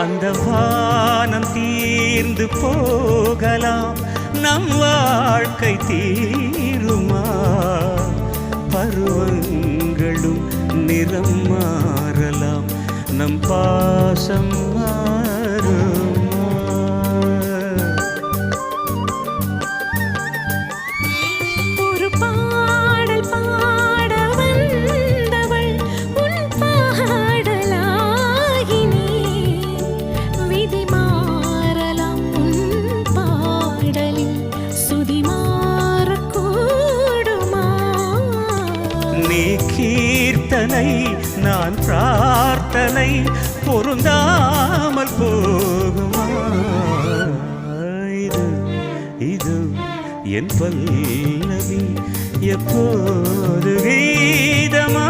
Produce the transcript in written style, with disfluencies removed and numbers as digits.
அந்த வானம் தீர்ந்து போகலாம், நம் வாழ்க்கை தீருமா? பருவங்களும் நிறம் மாறலாம், நம் பாசம் மாறுமா? ஒரு பாடல் பாட வந்தவள் உன் பாடலாகினே. விதி மாறலாம் உன் பாடலில் சுதி மாறக்கூடுமா? நீ கீர்த்தனை, நான் பிரார்த்தனை, பொருந்தாமல் போகுமா? இது இது என் பல்லவி எப்போது கீதமா?